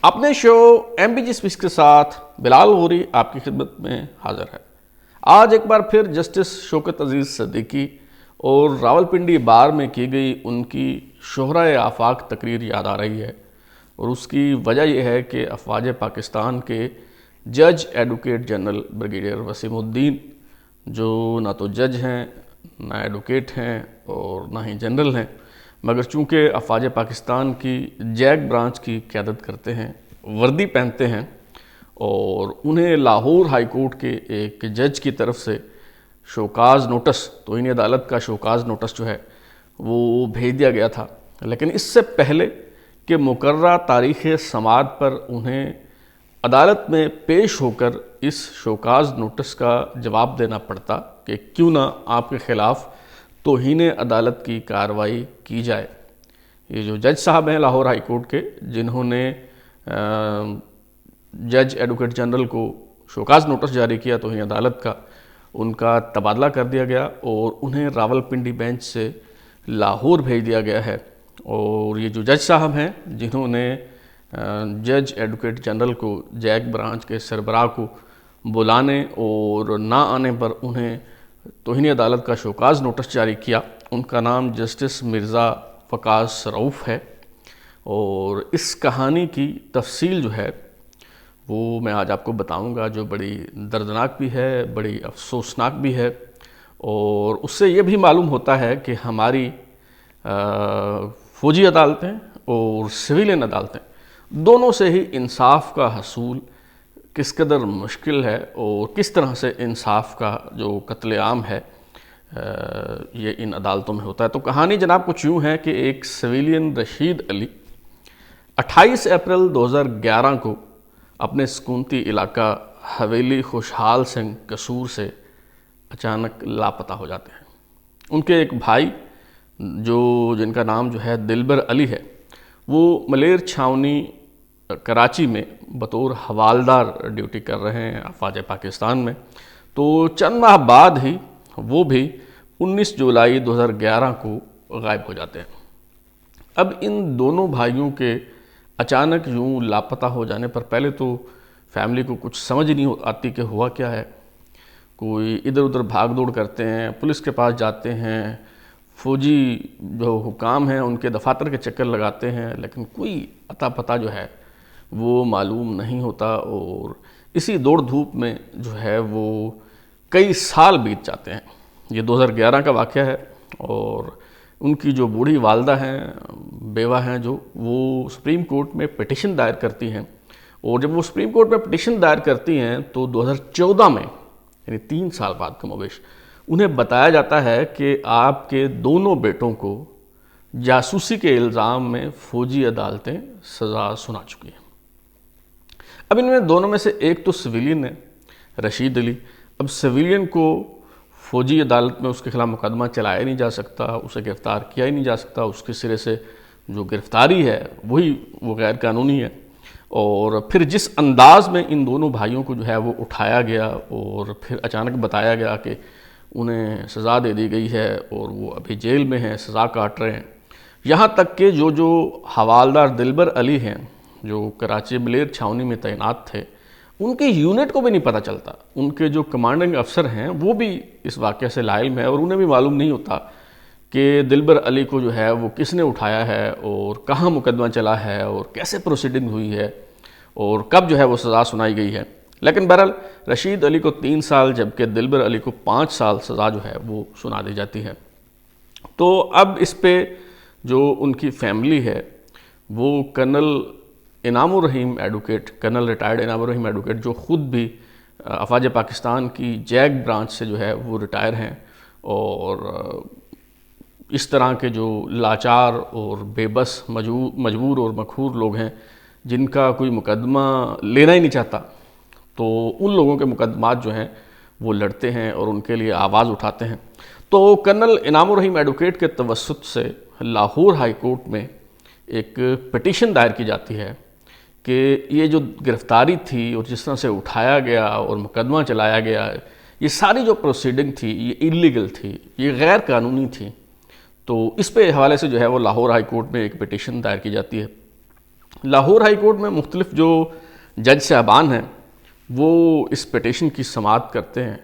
اپنے شو M B G speech کے ساتھ بلال غوری آپ کی خدمت میں حاضر ہے۔ آج ایک بار پھر جسٹس شوکت عزیز صدیقی اور راولپنڈی بار میں کی گئی ان کی شہرۂ آفاق تقریر یاد آ رہی ہے، اور اس کی وجہ یہ ہے کہ افواج پاکستان کے جج ایڈوکیٹ جنرل بریگیڈیئر وسیم الدین، جو نہ تو جج ہیں، نہ ایڈوکیٹ ہیں اور نہ ہی جنرل ہیں، مگر چونکہ افواج پاکستان کی جیک برانچ کی قیادت کرتے ہیں، وردی پہنتے ہیں، اور انہیں لاہور ہائی کورٹ کے ایک جج کی طرف سے شوکاز نوٹس، توہین عدالت کا شوکاز نوٹس جو ہے وہ بھیج دیا گیا تھا۔ لیکن اس سے پہلے کہ مقررہ تاریخ سماعت پر انہیں عدالت میں پیش ہو کر اس شوکاز نوٹس کا جواب دینا پڑتا کہ کیوں نہ آپ کے خلاف توہین عدالت کی کارروائی کی جائے، یہ جو جج صاحب ہیں لاہور ہائی کورٹ کے، جنہوں نے جج ایڈوکیٹ جنرل کو شوکاز نوٹس جاری کیا توہین عدالت کا، ان کا تبادلہ کر دیا گیا اور انہیں راولپنڈی بینچ سے لاہور بھیج دیا گیا ہے۔ اور یہ جو جج صاحب ہیں جنہوں نے جج ایڈوکیٹ جنرل کو جیک برانچ کے سربراہ کو بلانے اور نہ آنے پر انہیں توہین عدالت کا شوکاز نوٹس جاری کیا، ان کا نام جسٹس مرزا وقاص رؤف ہے۔ اور اس کہانی کی تفصیل جو ہے وہ میں آج آپ کو بتاؤں گا، جو بڑی دردناک بھی ہے، بڑی افسوسناک بھی ہے، اور اس سے یہ بھی معلوم ہوتا ہے کہ ہماری فوجی عدالتیں اور سویلین عدالتیں دونوں سے ہی انصاف کا حصول کس قدر مشکل ہے، اور کس طرح سے انصاف کا جو قتل عام ہے یہ ان عدالتوں میں ہوتا ہے۔ تو کہانی جناب کچھ یوں ہے کہ ایک سویلین رشید علی 28 اپریل 2011 کو اپنے سکونتی علاقہ حویلی خوشحال سنگھ قصور سے اچانک لاپتہ ہو جاتے ہیں۔ ان کے ایک بھائی جن کا نام جو ہے دلبر علی ہے، وہ ملیر چھاونی کراچی میں بطور حوالدار ڈیوٹی کر رہے ہیں افواج پاکستان میں۔ تو چند ماہ بعد ہی وہ بھی 19 جولائی 2011 کو غائب ہو جاتے ہیں۔ اب ان دونوں بھائیوں کے اچانک یوں لاپتہ ہو جانے پر پہلے تو فیملی کو کچھ سمجھ نہیں آتی کہ ہوا کیا ہے۔ کوئی ادھر ادھر بھاگ دوڑ کرتے ہیں، پولیس کے پاس جاتے ہیں، فوجی جو حکام ہیں ان کے دفاتر کے چکر لگاتے ہیں، لیکن کوئی اتا پتہ جو ہے وہ معلوم نہیں ہوتا، اور اسی دوڑ دھوپ میں جو ہے وہ کئی سال بیت جاتے ہیں۔ یہ 2011 کا واقعہ ہے، اور ان کی جو بوڑھی والدہ ہیں، بیوہ ہیں جو، وہ سپریم کورٹ میں پٹیشن دائر کرتی ہیں، اور جب وہ سپریم کورٹ میں پٹیشن دائر کرتی ہیں تو 2014 میں، یعنی 3 سال بعد کم و بیش، انہیں بتایا جاتا ہے کہ آپ کے دونوں بیٹوں کو جاسوسی کے الزام میں فوجی عدالتیں سزا سنا چکی ہیں۔ اب ان میں دونوں میں سے ایک تو سویلین ہے، رشید علی۔ اب سویلین کو فوجی عدالت میں اس کے خلاف مقدمہ چلایا نہیں جا سکتا، اسے گرفتار کیا ہی نہیں جا سکتا، اس کے سرے سے جو گرفتاری ہے وہ غیر قانونی ہے۔ اور پھر جس انداز میں ان دونوں بھائیوں کو جو ہے وہ اٹھایا گیا اور پھر اچانک بتایا گیا کہ انہیں سزا دے دی گئی ہے اور وہ ابھی جیل میں ہیں، سزا کاٹ رہے ہیں، یہاں تک کہ جو حوالدار دلبر علی ہیں جو کراچی ملیر چھاونی میں تعینات تھے، ان کے یونٹ کو بھی نہیں پتہ چلتا، ان کے جو کمانڈنگ افسر ہیں وہ بھی اس واقعے سے لاعلم ہے، اور انہیں بھی معلوم نہیں ہوتا کہ دلبر علی کو جو ہے وہ کس نے اٹھایا ہے اور کہاں مقدمہ چلا ہے اور کیسے پروسیڈنگ ہوئی ہے اور کب جو ہے وہ سزا سنائی گئی ہے۔ لیکن بہرحال رشید علی کو 3 سال جبکہ دلبر علی کو 5 سال سزا جو ہے وہ سنا دی جاتی ہے۔ تو اب اس پہ جو ان کی فیملی ہے وہ کرنل انعام الرحیم ایڈوکیٹ، کرنل ریٹائرڈ انعام الرحیم ایڈوکیٹ، جو خود بھی افواج پاکستان کی جیک برانچ سے جو ہے وہ ریٹائر ہیں، اور اس طرح کے جو لاچار اور بے بس مجبور اور مقہور لوگ ہیں جن کا کوئی مقدمہ لینا ہی نہیں چاہتا، تو ان لوگوں کے مقدمات جو ہیں وہ لڑتے ہیں اور ان کے لیے آواز اٹھاتے ہیں۔ تو کرنل انعام الرحیم ایڈوکیٹ کے توسط سے لاہور ہائی کورٹ میں ایک پٹیشن دائر کی جاتی ہے کہ یہ جو گرفتاری تھی اور جس طرح سے اٹھایا گیا اور مقدمہ چلایا گیا، یہ ساری جو پروسیڈنگ تھی یہ انلیگل تھی، یہ غیر قانونی تھی۔ تو اس پہ حوالے سے جو ہے وہ لاہور ہائی کورٹ میں ایک پٹیشن دائر کی جاتی ہے۔ لاہور ہائی کورٹ میں مختلف جو جج صاحبان ہیں وہ اس پٹیشن کی سماعت کرتے ہیں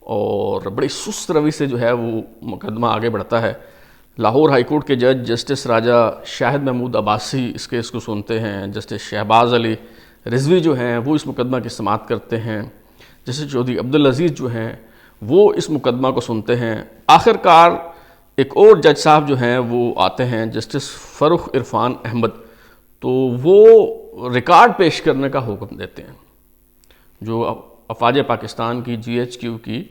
اور بڑی سست روی سے جو ہے وہ مقدمہ آگے بڑھتا ہے. لاہور ہائی کورٹ کے جج جسٹس راجہ شاہد محمود عباسی اس کیس کو سنتے ہیں. جسٹس شہباز علی رضوی جو ہیں وہ اس مقدمہ کی سماعت کرتے ہیں. جسٹس چودھری عبدالعزیز جو ہیں وہ اس مقدمہ کو سنتے ہیں. آخر کار ایک اور جج صاحب جو ہیں وہ آتے ہیں، جسٹس فرخ عرفان احمد، تو وہ ریکارڈ پیش کرنے کا حکم دیتے ہیں. جو افواج پاکستان کی جی ایچ کیو کی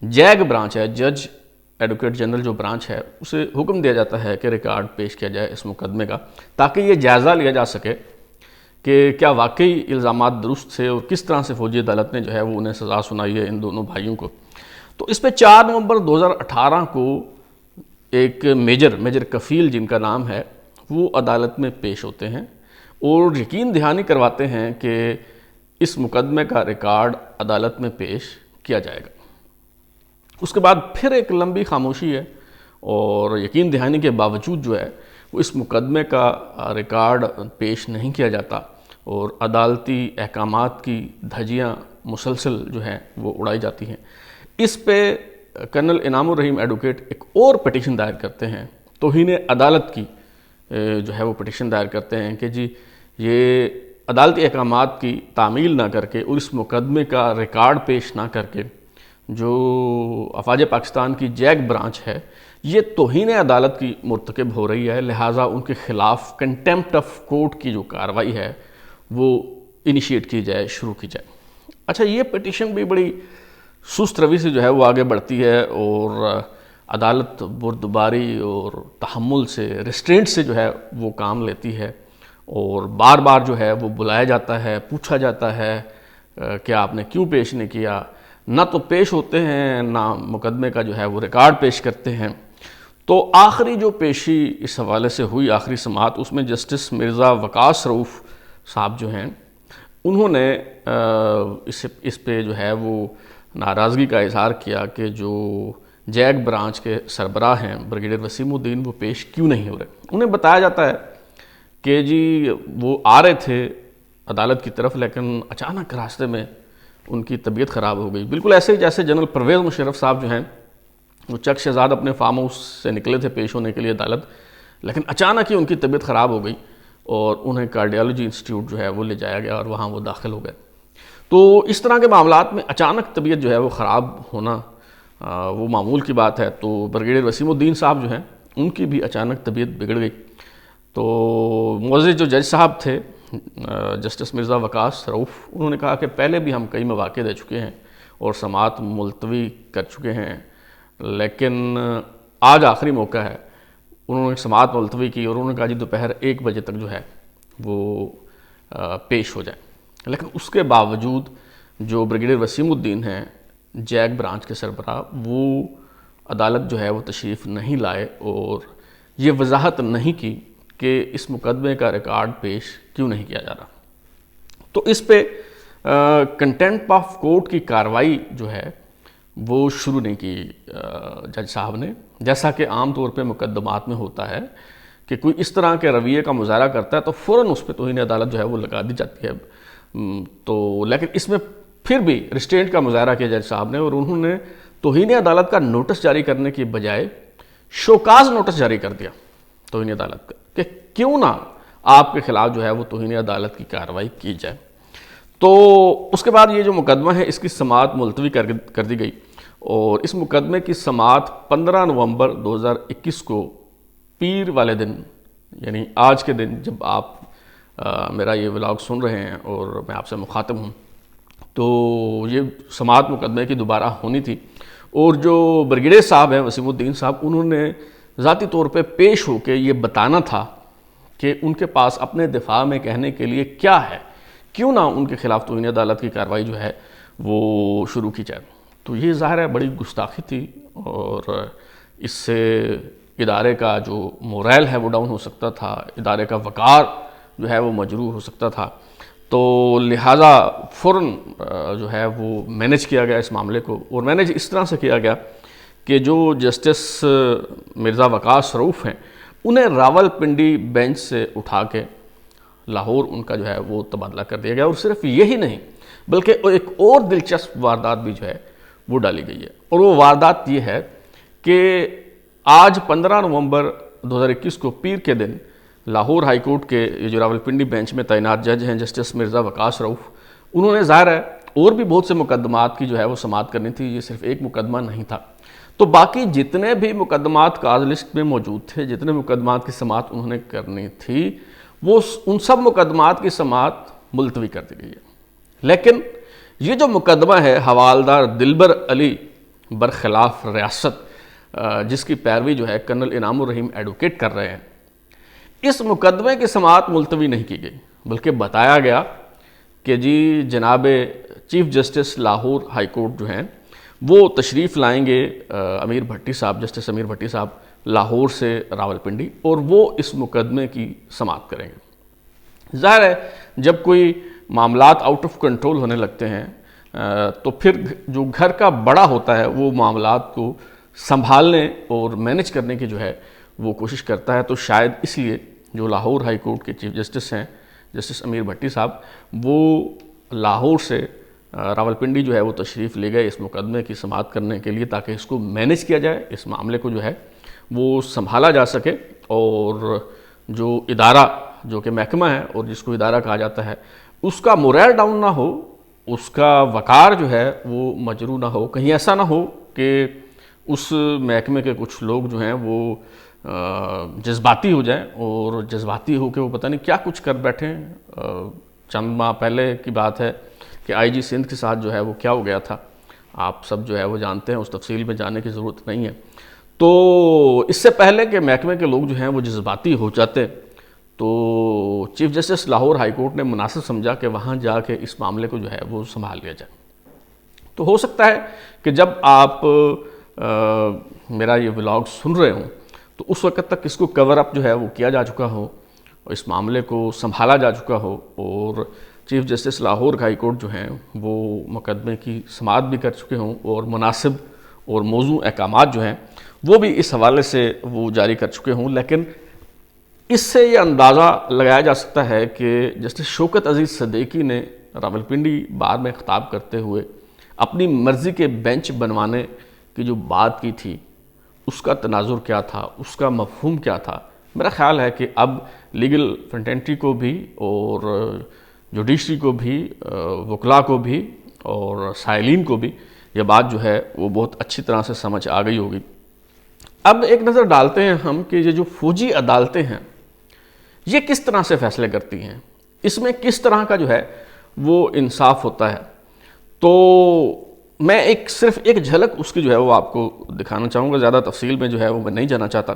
جیگ برانچ ہے، جج ایڈوکیٹ جنرل جو برانچ ہے، اسے حکم دیا جاتا ہے کہ ریکارڈ پیش کیا جائے اس مقدمے کا، تاکہ یہ جائزہ لیا جا سکے کہ کیا واقعی الزامات درست تھے اور کس طرح سے فوجی عدالت نے جو ہے وہ انہیں سزا سنائی ہے ان دونوں بھائیوں کو. تو اس پہ 4 نومبر 2018 کو ایک میجر کفیل جن کا نام ہے وہ عدالت میں پیش ہوتے ہیں اور یقین دہانی کرواتے ہیں کہ اس مقدمے کا ریکارڈ عدالت میں پیش کیا جائے گا. اس کے بعد پھر ایک لمبی خاموشی ہے اور یقین دہانی کے باوجود جو ہے وہ اس مقدمے کا ریکارڈ پیش نہیں کیا جاتا اور عدالتی احکامات کی دھجیاں مسلسل جو ہیں وہ اڑائی جاتی ہیں. اس پہ کرنل انعام الرحیم ایڈوکیٹ ایک اور پٹیشن دائر کرتے ہیں، توہین عدالت کی جو ہے وہ پٹیشن دائر کرتے ہیں کہ جی یہ عدالتی احکامات کی تعمیل نہ کر کے اور اس مقدمے کا ریکارڈ پیش نہ کر کے جو افواج پاکستان کی جیگ برانچ ہے یہ توہین عدالت کی مرتکب ہو رہی ہے، لہٰذا ان کے خلاف کنٹیمپٹ آف کورٹ کی جو کارروائی ہے وہ انیشیٹ کی جائے، شروع کی جائے. اچھا، یہ پٹیشن بھی بڑی سست روی سے جو ہے وہ آگے بڑھتی ہے اور عدالت بردباری اور تحمل سے، ریسٹرینٹ سے جو ہے وہ کام لیتی ہے اور بار بار جو ہے وہ بلایا جاتا ہے، پوچھا جاتا ہے کہ آپ نے کیوں پیش نہیں کیا. نہ تو پیش ہوتے ہیں نہ مقدمے کا جو ہے وہ ریکارڈ پیش کرتے ہیں. تو آخری جو پیشی اس حوالے سے ہوئی، آخری سماعت، اس میں جسٹس مرزا وقاص رؤوف صاحب جو ہیں انہوں نے اس پہ جو ہے وہ ناراضگی کا اظہار کیا کہ جو جیگ برانچ کے سربراہ ہیں بریگیڈیئر وسیم الدین وہ پیش کیوں نہیں ہو رہے. انہیں بتایا جاتا ہے کہ جی وہ آ رہے تھے عدالت کی طرف لیکن اچانک راستے میں ان کی طبیعت خراب ہو گئی. بالکل ایسے ہی جیسے جنرل پرویز مشرف صاحب جو ہیں وہ چک شہزاد اپنے فارم ہاؤس سے نکلے تھے پیش ہونے کے لیے عدالت، لیکن اچانک ہی ان کی طبیعت خراب ہو گئی اور انہیں کارڈیالوجی انسٹیٹیوٹ جو ہے وہ لے جایا گیا اور وہاں وہ داخل ہو گئے. تو اس طرح کے معاملات میں اچانک طبیعت جو ہے وہ خراب ہونا وہ معمول کی بات ہے. تو بریگیڈیئر وسیم الدین صاحب جو ہیں ان کی بھی اچانک طبیعت بگڑ گئی. تو معزز جو جج صاحب تھے جسٹس مرزا وقاص رؤوف، انہوں نے کہا کہ پہلے بھی ہم کئی مواقع دے چکے ہیں اور سماعت ملتوی کر چکے ہیں، لیکن آج آخری موقع ہے. انہوں نے سماعت ملتوی کی اور انہوں نے کہا جی دوپہر 1 بجے تک جو ہے وہ پیش ہو جائیں. لیکن اس کے باوجود جو بریگیڈیئر وسیم الدین ہیں جیگ برانچ کے سربراہ، وہ عدالت جو ہے وہ تشریف نہیں لائے اور یہ وضاحت نہیں کی کہ اس مقدمے کا ریکارڈ پیش کیوں نہیں کیا جا رہا. تو اس پہ کنٹیمپٹ آف کورٹ کی کارروائی جو ہے وہ شروع نہیں کی جج صاحب نے، جیسا کہ عام طور پہ مقدمات میں ہوتا ہے کہ کوئی اس طرح کے رویے کا مظاہرہ کرتا ہے تو فوراً اس پہ توہین عدالت جو ہے وہ لگا دی جاتی ہے. تو لیکن اس میں پھر بھی ریسٹرینٹ کا مظاہرہ کیا جج صاحب نے اور انہوں نے توہین عدالت کا نوٹس جاری کرنے کی بجائے شوکاز نوٹس جاری کر دیا توہین عدالت کا کہ کیوں نہ آپ کے خلاف جو ہے وہ توہین عدالت کی کارروائی کی جائے. تو اس کے بعد یہ جو مقدمہ ہے اس کی سماعت ملتوی کر دی گئی اور اس مقدمے کی سماعت 15 نومبر 2021 کو پیر والے دن، یعنی آج کے دن جب آپ میرا یہ ولاگ سن رہے ہیں اور میں آپ سے مخاطب ہوں، تو یہ سماعت مقدمے کی دوبارہ ہونی تھی. اور جو بریگیڈیئر صاحب ہیں وسیم الدین صاحب، انہوں نے ذاتی طور پہ پیش ہو کے یہ بتانا تھا کہ ان کے پاس اپنے دفاع میں کہنے کے لیے کیا ہے، کیوں نہ ان کے خلاف توہین عدالت کی کارروائی جو ہے وہ شروع کی جائے. تو یہ ظاہر ہے بڑی گستاخی تھی اور اس سے ادارے کا جو مورائل ہے وہ ڈاؤن ہو سکتا تھا، ادارے کا وقار جو ہے وہ مجروح ہو سکتا تھا. تو لہٰذا فوراً جو ہے وہ مینیج کیا گیا اس معاملے کو، اور مینیج اس طرح سے کیا گیا کہ جو جسٹس مرزا وقاص رؤوف ہیں انہیں راول پنڈی بینچ سے اٹھا کے لاہور ان کا جو ہے وہ تبادلہ کر دیا گیا۔ اور صرف یہی نہیں بلکہ ایک اور دلچسپ واردات بھی جو ہے وہ ڈالی گئی ہے، اور وہ واردات یہ ہے کہ آج 15 نومبر 2021 کو پیر کے دن لاہور ہائی کورٹ کے جو راولپنڈی بینچ میں تعینات جج ہیں جسٹس مرزا وقاص رؤف، انہوں نے ظاہر ہے اور بھی بہت سے مقدمات کی جو ہے وہ سماعت کرنی تھی، یہ صرف ایک مقدمہ نہیں تھا، تو باقی جتنے بھی مقدمات کاز لسٹ میں موجود تھے، جتنے مقدمات کی سماعت انہوں نے کرنی تھی، وہ ان سب مقدمات کی سماعت ملتوی کر دی گئی ہے۔ لیکن یہ جو مقدمہ ہے حوالدار دلبر علی برخلاف ریاست، جس کی پیروی جو ہے کرنل انعام الرحیم ایڈوکیٹ کر رہے ہیں، اس مقدمے کی سماعت ملتوی نہیں کی گئی، بلکہ بتایا گیا کہ جی جناب chief justice Lahore high court جو ہیں وہ تشریف لائیں گے، امیر بھٹی صاحب، جسٹس امیر بھٹی صاحب لاہور سے راولپنڈی، اور وہ اس مقدمے کی سماعت کریں گے۔ ظاہر ہے جب کوئی معاملات آؤٹ آف کنٹرول ہونے لگتے ہیں تو پھر جو گھر کا بڑا ہوتا ہے وہ معاملات کو سنبھالنے اور مینج کرنے کی جو ہے وہ کوشش کرتا ہے، تو شاید اس لیے جو لاہور ہائی کورٹ کے چیف جسٹس ہیں جسٹس امیر بھٹی صاحب، وہ لاہور سے راولپنڈی جو ہے وہ تشریف لے گئے اس مقدمے کی سماعت کرنے کے لیے، تاکہ اس کو مینج کیا جائے، اس معاملے کو جو ہے وہ سنبھالا جا سکے، اور جو ادارہ جو کہ محکمہ ہے اور جس کو ادارہ کہا جاتا ہے، اس کا مورائل ڈاؤن نہ ہو، اس کا وقار جو ہے وہ مجروح نہ ہو، کہیں ایسا نہ ہو کہ اس محکمے کے کچھ لوگ جو ہیں وہ جذباتی ہو جائیں، اور جذباتی ہو کے وہ پتہ نہیں کیا کچھ کر بیٹھیں۔ چند ماہ پہلے کی بات ہے کہ آئی جی سندھ کے ساتھ جو ہے وہ کیا ہو گیا تھا، آپ سب جو ہے وہ جانتے ہیں، اس تفصیل میں جانے کی ضرورت نہیں ہے۔ تو اس سے پہلے کہ محکمے کے لوگ جو ہیں وہ جذباتی ہو جاتے، تو chief justice Lahore high court نے مناسب سمجھا کہ وہاں جا کے اس معاملے کو جو ہے وہ سنبھال لیا جائے۔ تو ہو سکتا ہے کہ جب آپ میرا یہ ولاگ سن رہے ہوں تو اس وقت تک اس کو کور اپ جو ہے وہ کیا جا چکا ہو، اس معاملے کو سنبھالا جا چکا ہو، اور chief justice Lahore high court جو ہیں وہ مقدمے کی سماعت بھی کر چکے ہوں، اور مناسب اور موزوں احکامات جو ہیں وہ بھی اس حوالے سے وہ جاری کر چکے ہوں۔ لیکن اس سے یہ اندازہ لگایا جا سکتا ہے کہ جسٹس شوکت عزیز صدیقی نے راولپنڈی بار میں خطاب کرتے ہوئے اپنی مرضی کے بینچ بنوانے کی جو بات کی تھی، اس کا تناظر کیا تھا، اس کا مفہوم کیا تھا۔ میرا خیال ہے کہ اب لیگل فرنٹینٹی کو بھی اور جوڈیشری کو بھی، وکلاء کو بھی اور سائلین کو بھی یہ بات جو ہے وہ بہت اچھی طرح سے سمجھ آ گئی ہوگی۔ اب ایک نظر ڈالتے ہیں ہم کہ یہ جو فوجی عدالتیں ہیں یہ کس طرح سے فیصلے کرتی ہیں، اس میں کس طرح کا جو ہے وہ انصاف ہوتا ہے۔ تو میں صرف ایک جھلک اس کی جو ہے وہ آپ کو دکھانا چاہوں گا، زیادہ تفصیل میں جو ہے وہ میں نہیں جانا چاہتا۔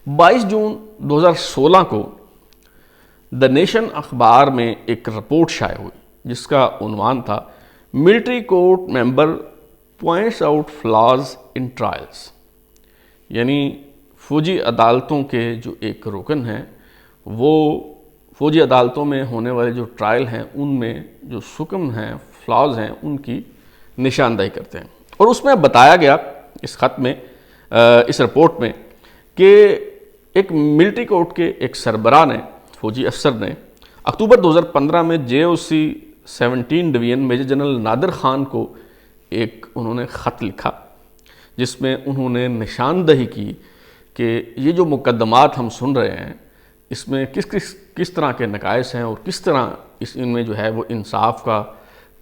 22 جون 2016 کو دا نیشن اخبار میں ایک رپورٹ شائع ہوئی جس کا عنوان تھا ملٹری کورٹ ممبر پوائنٹس آؤٹ فلاز ان ٹرائلز، یعنی فوجی عدالتوں کے جو ایک رکن ہیں وہ فوجی عدالتوں میں ہونے والے جو ٹرائل ہیں ان میں جو سکم ہیں، فلاز ہیں، ان کی نشاندہی کرتے ہیں۔ اور اس میں بتایا گیا اس خط میں، اس رپورٹ میں، کہ ایک ملٹری کورٹ کے ایک سربراہ نے، فوجی افسر نے، اکتوبر 2015 میں جے او سی 17 ڈویژن میجر جنرل نادر خان کو انہوں نے خط لکھا جس میں انہوں نے نشاندہی کی کہ یہ جو مقدمات ہم سن رہے ہیں اس میں کس طرح کے نقائص ہیں، اور کس طرح ان میں جو ہے وہ انصاف کا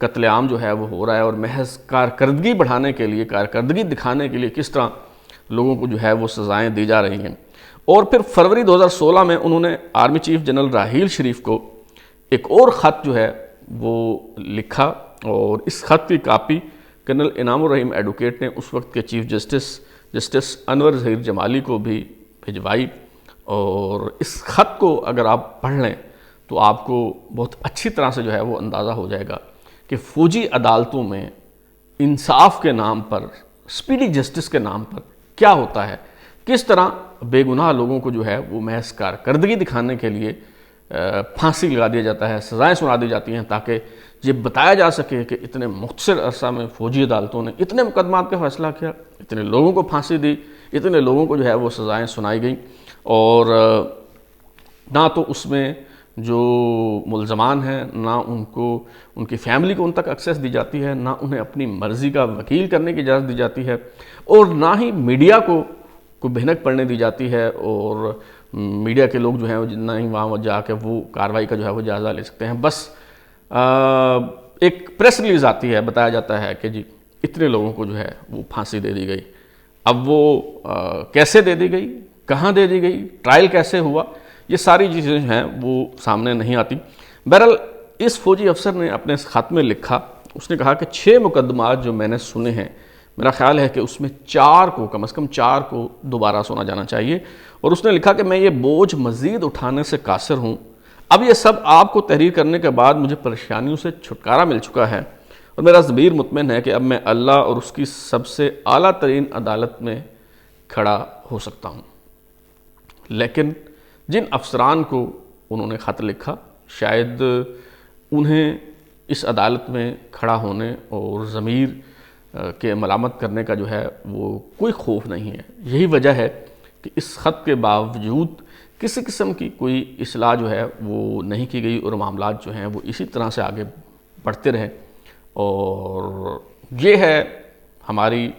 قتل عام جو ہے وہ ہو رہا ہے، اور محض کارکردگی بڑھانے کے لیے، کارکردگی دکھانے کے لیے کس طرح لوگوں کو جو ہے وہ سزائیں دی جا رہی ہیں۔ اور پھر فروری 2016 میں انہوں نے army chief general Raheel Sharif کو ایک اور خط جو ہے وہ لکھا، اور اس خط کی کاپی کرنل انعام الرحیم ایڈوکیٹ نے اس وقت کے چیف جسٹس انور ظہیر جمالی کو بھی بھجوائی۔ اور اس خط کو اگر آپ پڑھ لیں تو آپ کو بہت اچھی طرح سے جو ہے وہ اندازہ ہو جائے گا کہ فوجی عدالتوں میں انصاف کے نام پر، سپیڈی جسٹس کے نام پر کیا ہوتا ہے، کس طرح بے گناہ لوگوں کو جو ہے وہ محض کارکردگی دکھانے کے لیے پھانسی لگا دیا جاتا ہے، سزائیں سنا دی جاتی ہیں، تاکہ یہ بتایا جا سکے کہ اتنے مختصر عرصہ میں فوجی عدالتوں نے اتنے مقدمات کا فیصلہ کیا، اتنے لوگوں کو پھانسی دی، اتنے لوگوں کو جو ہے وہ سزائیں سنائی گئیں، اور نہ تو اس میں جو ملزمان ہیں نہ ان کو ان کی فیملی کو ان تک ایکسیس دی جاتی ہے، نہ انہیں اپنی مرضی کا وکیل کرنے کی اجازت دی جاتی ہے، اور نہ ہی میڈیا کو بھنک پڑنے دی جاتی ہے، اور میڈیا کے لوگ جو ہیں نہ ہی وہاں جا کے وہ کارروائی کا جو ہے وہ جائزہ لے سکتے ہیں۔ بس ایک پریس ریلیز آتی ہے، بتایا جاتا ہے کہ جی اتنے لوگوں کو جو ہے وہ پھانسی دے دی گئی۔ اب وہ کیسے دے دی گئی، کہاں دے دی گئی، ٹرائل کیسے ہوا، یہ ساری چیزیں جو ہیں وہ سامنے نہیں آتی۔ بہرحال اس فوجی افسر نے اپنے اس خط میں لکھا، اس نے کہا کہ 6 مقدمات جو میں نے سنے ہیں، میرا خیال ہے کہ اس میں 4 کو کم از کم 4 کو دوبارہ سنا جانا چاہیے، اور اس نے لکھا کہ میں یہ بوجھ مزید اٹھانے سے قاصر ہوں۔ اب یہ سب آپ کو تحریر کرنے کے بعد مجھے پریشانیوں سے چھٹکارا مل چکا ہے، اور میرا ضمیر مطمئن ہے کہ اب میں اللہ اور اس کی سب سے اعلیٰ ترین عدالت میں کھڑا ہو سکتا ہوں۔ لیکن جن افسران کو انہوں نے خط لکھا، شاید انہیں اس عدالت میں کھڑا ہونے اور ضمیر کے ملامت کرنے کا جو ہے وہ کوئی خوف نہیں ہے۔ یہی وجہ ہے کہ اس خط کے باوجود کسی قسم کی کوئی اصلاح جو ہے وہ نہیں کی گئی، اور معاملات جو ہیں وہ اسی طرح سے آگے بڑھتے رہے۔ اور یہ ہے ہماری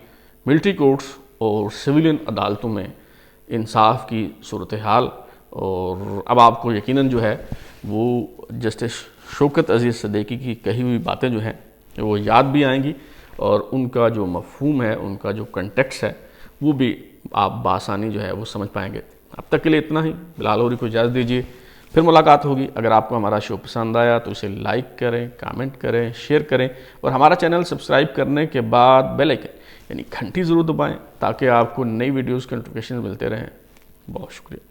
ملٹری کورٹس اور سویلین عدالتوں میں انصاف کی صورتحال۔ اور اب آپ کو یقیناً جو ہے وہ جسٹس شوکت عزیز صدیقی کی کہی ہوئی باتیں جو ہیں وہ یاد بھی آئیں گی، اور ان کا جو مفہوم ہے، ان کا جو کنٹیکسٹ ہے، وہ بھی آپ بآسانی جو ہے وہ سمجھ پائیں گے۔ اب تک کے لیے اتنا ہی، بلال لوری کو اجازت دیجیے، پھر ملاقات ہوگی۔ اگر آپ کو ہمارا شو پسند آیا تو اسے لائک کریں، کامنٹ کریں، شیئر کریں، اور ہمارا چینل سبسکرائب کرنے کے بعد بیل آئیکن یعنی گھنٹی ضرور دبائیں تاکہ آپ کو نئی ویڈیوز کے نوٹیفیکیشن ملتے رہیں۔ بہت شکریہ۔